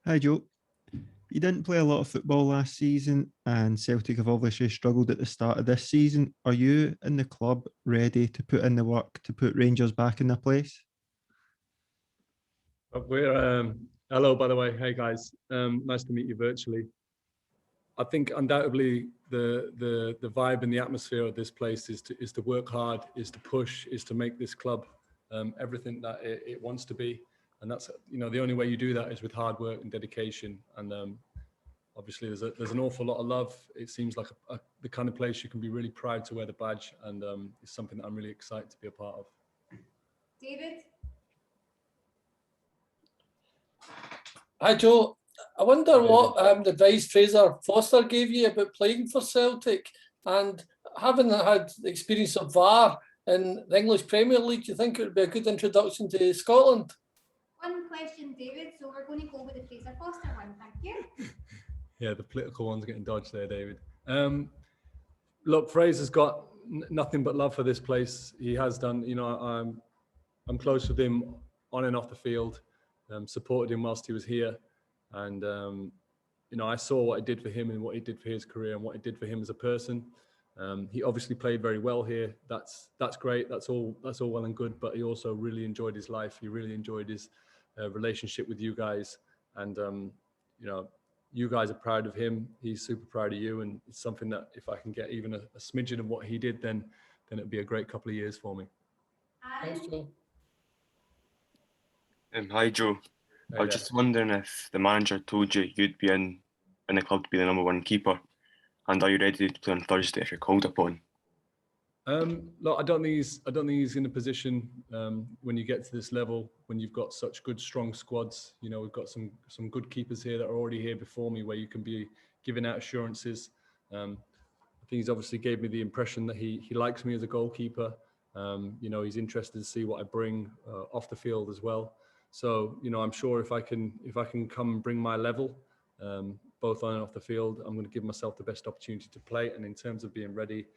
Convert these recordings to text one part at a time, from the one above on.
Hi, Joe. You didn't play a lot of football last season, and Celtic have obviously struggled at the start of this season. Are you and the club ready to put in the work to put Rangers back in their place? We're hello, by the way. Hey guys, nice to meet you virtually. I think undoubtedly the vibe and the atmosphere of this place is to work hard, is to push, is to make this club everything that it wants to be, and that's the only way you do that is with hard work and dedication. And obviously there's an awful lot of love. It seems like the kind of place you can be really proud to wear the badge, and it's something that I'm really excited to be a part of. David? Hi Joe, I wonder what advice Fraser Foster gave you about playing for Celtic, and having had the experience of VAR in the English Premier League, do you think it would be a good introduction to Scotland? One question, David, so we're going to go with the Fraser Foster one, thank you. Yeah, the political one's getting dodged there, David. Look, Fraser's got nothing but love for this place. He has done, I'm close with him on and off the field. Supported him whilst he was here, and I saw what it did for him and what it did for his career and what it did for him as a person. He obviously played very well here. That's great. That's all well and good. But he also really enjoyed his life. He really enjoyed his relationship with you guys, and you guys are proud of him. He's super proud of you, and it's something that if I can get even a smidgen of what he did, then it'd be a great couple of years for me. Thanks, Joe. Hi Joe. I was just wondering if the manager told you you'd be in the club to be the #1 keeper, and are you ready to play on Thursday if you're called upon? Look, I don't think he's in a position when you get to this level, when you've got such good, strong squads. We've got some good keepers here that are already here before me, where you can be giving out assurances. I think he's obviously gave me the impression that he likes me as a goalkeeper. He's interested to see what I bring off the field as well. So, I'm sure if I can come and bring my level, both on and off the field, I'm going to give myself the best opportunity to play. And in terms of being ready,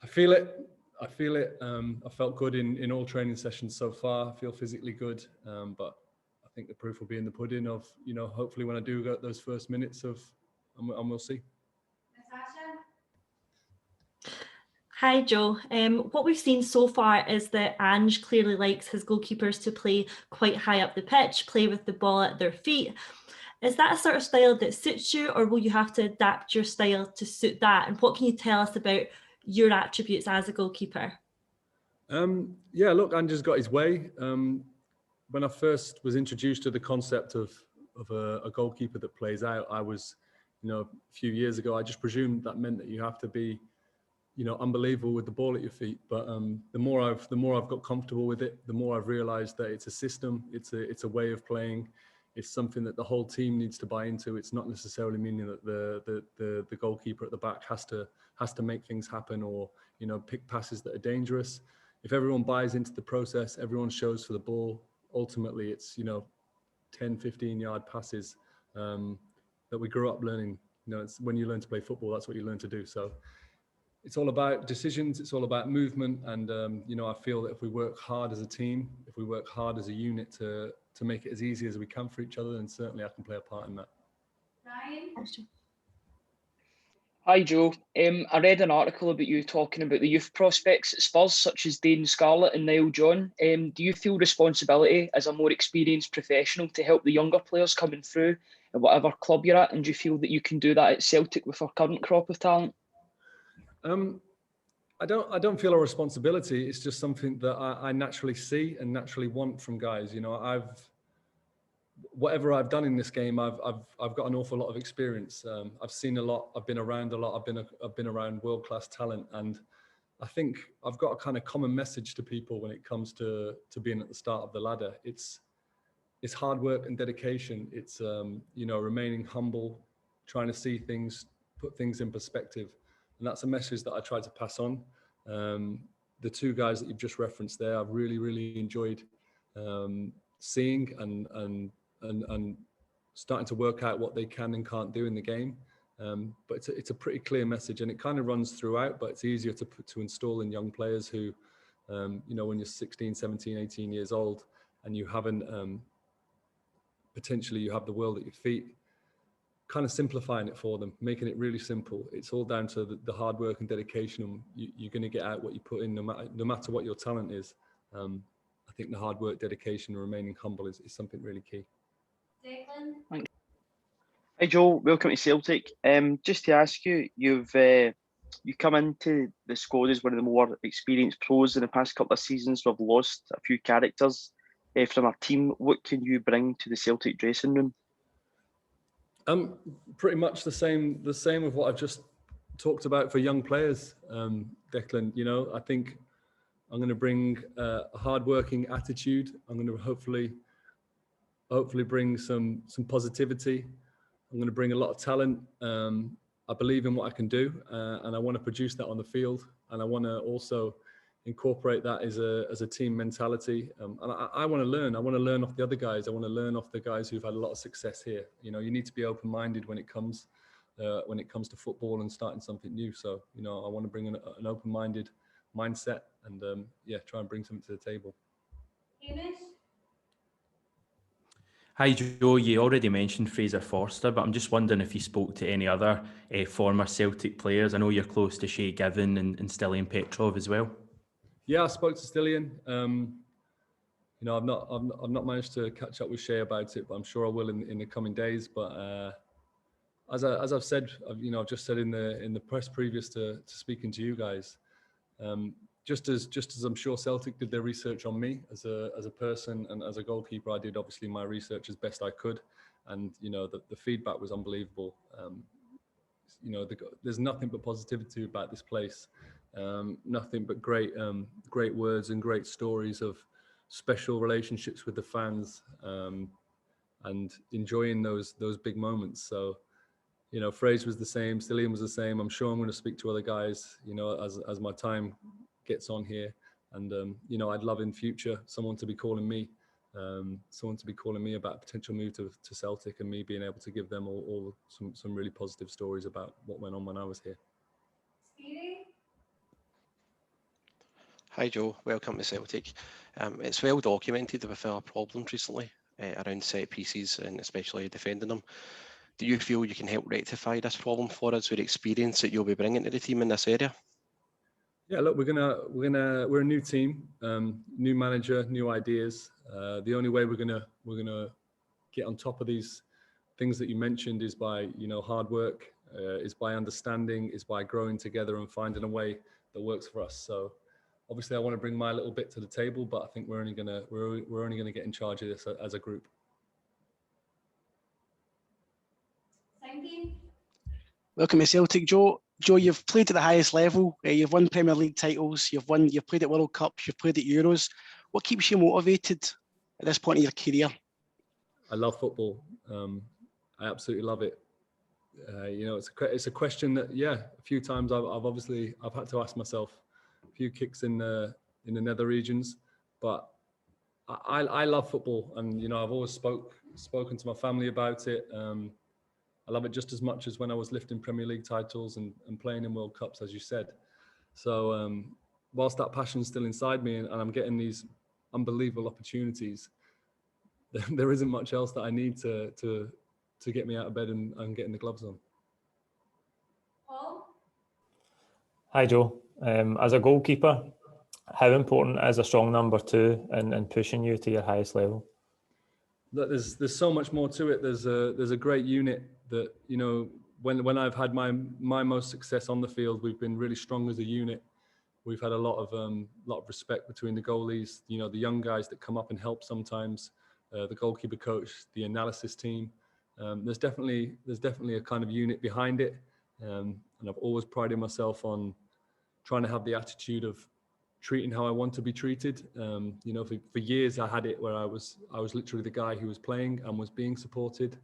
I feel it. I felt good in all training sessions so far. I feel physically good, but I think the proof will be in the pudding of, hopefully when I do get those first minutes and we'll see. Natasha? Hi, Joe. What we've seen so far is that Ange clearly likes his goalkeepers to play quite high up the pitch, play with the ball at their feet. Is that a sort of style that suits you, or will you have to adapt your style to suit that? And what can you tell us about your attributes as a goalkeeper? Yeah, look, Ange's got his way. When I first was introduced to the concept of a goalkeeper that plays out, I was, a few years ago, I just presumed that meant that you have to be, unbelievable with the ball at your feet. But the more I've got comfortable with it, the more I've realised that it's a system, it's a way of playing. It's something that the whole team needs to buy into. It's not necessarily meaning that the goalkeeper at the back has to make things happen or pick passes that are dangerous. If everyone buys into the process, everyone shows for the ball. Ultimately, it's 10, 15-yard passes that we grew up learning. It's when you learn to play football, that's what you learn to do. So it's all about decisions. It's all about movement. And, I feel that if we work hard as a team, if we work hard as a unit to make it as easy as we can for each other, then certainly I can play a part in that. Ryan? Hi Joe, I read an article about you talking about the youth prospects at Spurs, such as Dane Scarlett and Niall John. Do you feel responsibility as a more experienced professional to help the younger players coming through at whatever club you're at, and do you feel that you can do that at Celtic with our current crop of talent? I don't feel a responsibility. It's just something that I naturally see and naturally want from guys. Whatever I've done in this game, I've got an awful lot of experience. I've seen a lot. I've been around a lot. I've been around world-class talent, and I think I've got a kind of common message to people when it comes to being at the start of the ladder. It's hard work and dedication. It's remaining humble, trying to see things, put things in perspective, and that's a message that I try to pass on. The two guys that you've just referenced there, I've really enjoyed seeing and starting to work out what they can and can't do in the game. But it's a pretty clear message, and it kind of runs throughout, but it's easier to install in young players who, when you're 16, 17, 18 years old and you haven't potentially you have the world at your feet. Kind of simplifying it for them, making it really simple. It's all down to the hard work and dedication, and you're going to get out what you put in, no matter what your talent is. I think the hard work, dedication, and remaining humble is something really key. Declan? Hi Joe, welcome to Celtic. Just to ask you, you come into the squad as one of the more experienced pros in the past couple of seasons. We've lost a few characters from our team. What can you bring to the Celtic dressing room? Pretty much the same with what I've just talked about for young players, Declan. You know, I think I'm going to bring a hard-working attitude. I'm going to hopefully bring some positivity. I'm going to bring a lot of talent. I believe in what I can do, and I want to produce that on the field. And I want to also incorporate that as a team mentality. And I want to learn. I want to learn off the other guys. I want to learn off the guys who've had a lot of success here. You know, you need to be open-minded when it comes to football and starting something new. So, you know, I want to bring an open-minded mindset and try and bring something to the table. Hamish? Hi Joe, you already mentioned Fraser Forster, but I'm just wondering if you spoke to any other former Celtic players. I know you're close to Shay Given and Stilian Petrov as well. Yeah, I spoke to Stilian. You know, I've not managed to catch up with Shay about it, but I'm sure I will in the coming days. But as I've said, I've just said in the press previous to speaking to you guys, just as I'm sure Celtic did their research on me as a person and as a goalkeeper, I did obviously my research as best I could, and you know the feedback was unbelievable. You know, there's nothing but positivity about this place, nothing but great words and great stories of special relationships with the fans, and enjoying those big moments. So, you know, Fraser was the same, Stilian was the same. I'm sure I'm going to speak to other guys, you know, as my time gets on here. And, you know, I'd love in future someone to be calling me about a potential move to Celtic, and me being able to give them all some really positive stories about what went on when I was here. Speedy? Hi Joe, welcome to Celtic. It's well documented that we've had problems recently around set pieces and especially defending them. Do you feel you can help rectify this problem for us with the experience that you'll be bringing to the team in this area? Yeah, look, we're a new team, new manager, new ideas. The only way we're gonna get on top of these things that you mentioned is by, you know, hard work, is by understanding, is by growing together and finding a way that works for us. So obviously I want to bring my little bit to the table, but I think we're only gonna get in charge of this as a group. Thank you. Welcome to Celtic, Joe. Joe, you've played at the highest level. You've won Premier League titles. You've played at World Cups. You've played at Euros. What keeps you motivated at this point in your career? I love football. I absolutely love it. You know, it's a question that, yeah, a few times I've had to ask myself. A few kicks in the nether regions, but I love football, and you know, I've always spoken to my family about it. I love it just as much as when I was lifting Premier League titles and playing in World Cups, as you said. So whilst that passion's still inside me and I'm getting these unbelievable opportunities, there isn't much else that I need to get me out of bed and getting the gloves on. Paul? Hi Joe. As a goalkeeper, how important is a strong number two in pushing you to your highest level? There's so much more to it. There's a great unit that, you know, when I've had my most success on the field, we've been really strong as a unit. We've had a lot of respect between the goalies, you know, the young guys that come up and help sometimes, the goalkeeper coach, the analysis team. There's definitely a kind of unit behind it, and I've always prided myself on trying to have the attitude of treating how I want to be treated. You know, for years I had it where I was literally the guy who was playing and was being supported.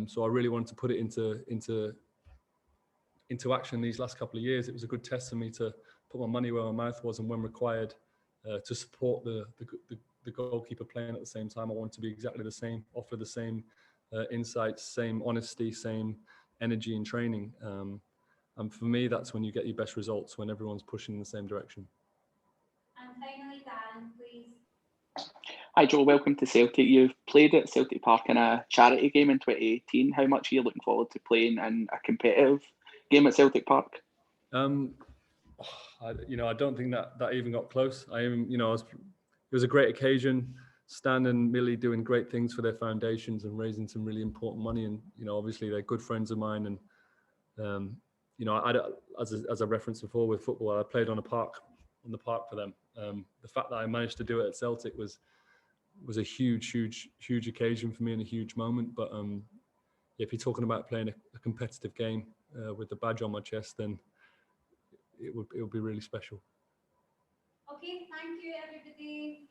So I really wanted to put it into action these last couple of years. It was a good test for me to put my money where my mouth was, and when required, to support the goalkeeper playing at the same time. I want to be exactly the same, offer the same insights, same honesty, same energy in training. And for me, that's when you get your best results, when everyone's pushing in the same direction. And finally, Dan, please. Hi Joe, welcome to Celtic. You've played at Celtic Park in a charity game in 2018. How much are you looking forward to playing in a competitive game at Celtic Park? I don't think that even got close. It was a great occasion. Stan and Millie doing great things for their foundations and raising some really important money. And obviously they're good friends of mine. And as I referenced before with football, I played on the park for them. The fact that I managed to do it at Celtic was a huge occasion for me and a huge moment. But if you're talking about playing a competitive game with the badge on my chest, then it would be really special. Okay, thank you everybody.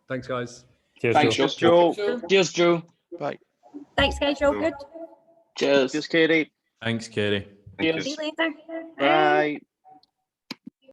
Thanks, guys. Cheers, Thanks, Joe. Joe. Cheers, Joe. Bye. Thanks, guys. You're all good. Cheers. Cheers, Katie. Thanks, Kerry. Cheers. See you later. Bye.